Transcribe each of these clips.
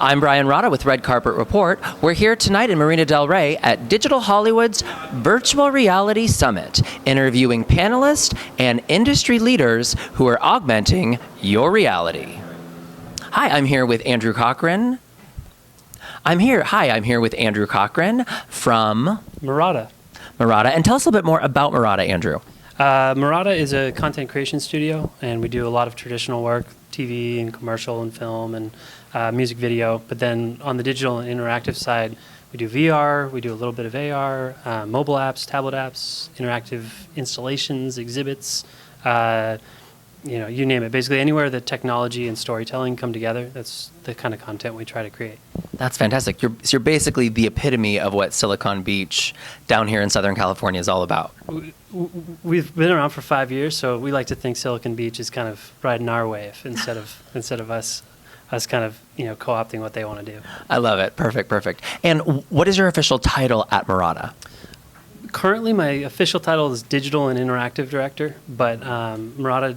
I'm Brian Rodda with Red Carpet Report. We're here tonight in Marina Del Rey at Digital Hollywood's Virtual Reality Summit, interviewing panelists and industry leaders who are augmenting your reality. Hi, I'm here with Andrew Cochrane. I'm here with Andrew Cochrane from Mirada. And tell us a little bit more about Mirada, Andrew. Mirada is a content creation studio, and we do a lot of traditional work, TV and commercial and film and music video. But then on the digital and interactive side, we do VR, we do a little bit of AR, mobile apps, tablet apps, interactive installations, exhibits, you name it. Basically anywhere that technology and storytelling come together, that's the kind of content we try to create. That's fantastic. You're basically the epitome of what Silicon Beach down here in Southern California is all about. We've been around for 5 years, so we like to think Silicon Beach is kind of riding our wave instead of us kind of co-opting what they want to do. I love it. Perfect. And what is your official title at Mirada? Currently, my official title is Digital and Interactive Director, but Mirada,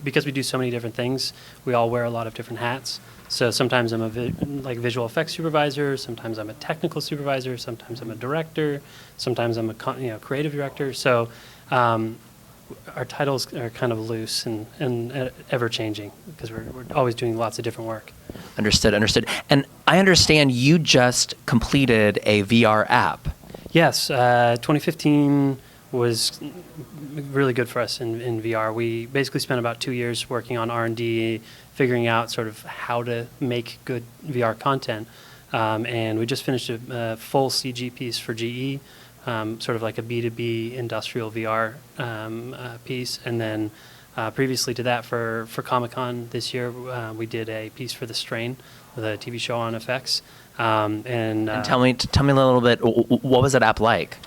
because we do so many different things, we all wear a lot of different hats. So sometimes I'm a visual effects supervisor, sometimes I'm a technical supervisor, sometimes I'm a director, sometimes I'm a creative director. So our titles are kind of loose and ever changing because we're always doing lots of different work. Understood. And I understand you just completed a VR app. Yes, 2015 was really good for us in VR. We basically spent about 2 years working on R&D, figuring out sort of how to make good VR content. And we just finished a full CG piece for GE, sort of like a B2B industrial VR piece. And then previously to that, for Comic-Con this year, we did a piece for The Strain, the TV show on FX. And tell me a little bit, what was that app like?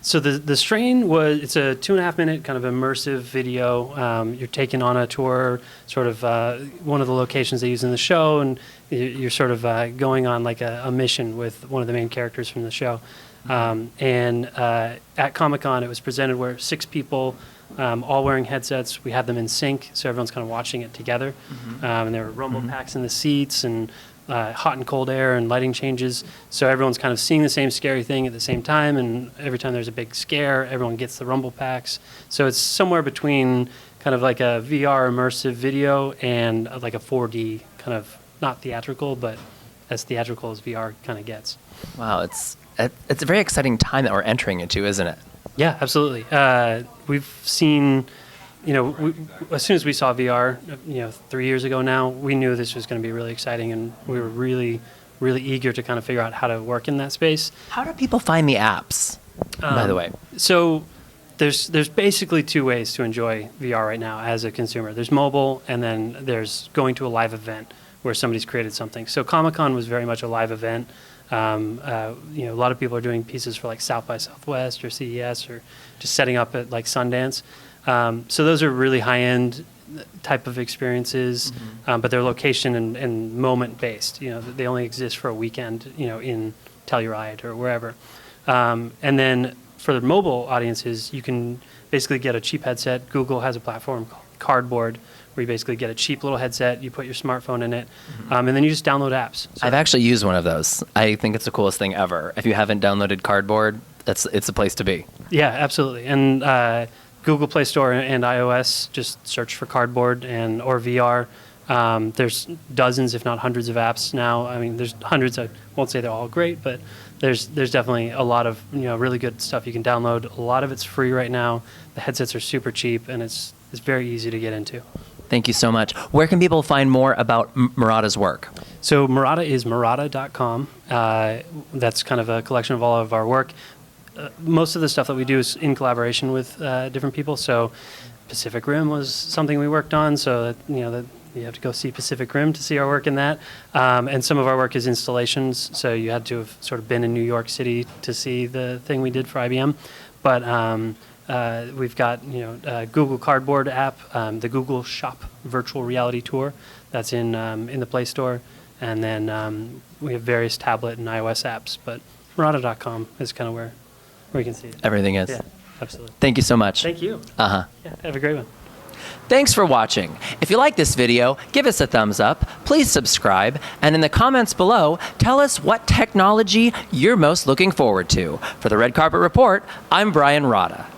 So the Strain it's a 2.5 minute kind of immersive video. You're taken on a tour, sort of one of the locations they use in the show, and you're sort of going on like a mission with one of the main characters from the show. And at Comic-Con, it was presented where 6 people, all wearing headsets. We had them in sync, so everyone's kind of watching it together. And there were rumble packs in the seats and hot and cold air and lighting changes. So everyone's kind of seeing the same scary thing at the same time, and every time there's a big scare, everyone gets the rumble packs. So it's somewhere between kind of like a VR immersive video and like a 4D kind of, not theatrical, but as theatrical as VR kind of gets. Wow, it's a very exciting time that we're entering into, isn't it? Yeah, absolutely. We've seen, as soon as we saw VR, 3 years ago now, we knew this was going to be really exciting, and we were really, really eager to kind of figure out how to work in that space. How do people find the apps, by the way? So there's basically 2 ways to enjoy VR right now as a consumer. There's mobile, and then there's going to a live event where somebody's created something. So Comic-Con was very much a live event. A lot of people are doing pieces for like South by Southwest or CES or just setting up at like Sundance. So those are really high-end type of experiences, but they're location and moment-based. They only exist for a weekend, in Telluride or wherever. And then for the mobile audiences, you can basically get a cheap headset. Google has a platform called Cardboard, where you basically get a cheap little headset, you put your smartphone in it, and then you just download apps. So I've actually used one of those. I think it's the coolest thing ever. If you haven't downloaded Cardboard, it's a place to be. Yeah, absolutely. And Google Play Store and iOS, just search for Cardboard or VR. There's dozens, if not hundreds of apps now. I mean, there's hundreds. I won't say they're all great, but there's definitely a lot of really good stuff you can download. A lot of it's free right now. The headsets are super cheap, and it's very easy to get into. Thank you so much. Where can people find more about Mirada's work? So Mirada is mirada.com. That's kind of a collection of all of our work. Most of the stuff that we do is in collaboration with different people. So Pacific Rim was something we worked on. So that you have to go see Pacific Rim to see our work in that. And some of our work is installations. So you had to have sort of been in New York City to see the thing we did for IBM. But we've got Google Cardboard app, the Google Shop Virtual Reality Tour that's in the Play Store, and then we have various tablet and iOS apps. But Mirada.com is kind of where you can see it. Everything is. Yeah, absolutely. Thank you so much. Thank you. Uh-huh. Yeah, have a great one. Thanks for watching. If you like this video, give us a thumbs up, please subscribe, and in the comments below, tell us what technology you're most looking forward to. For the Red Carpet Report, I'm Brian Rodda.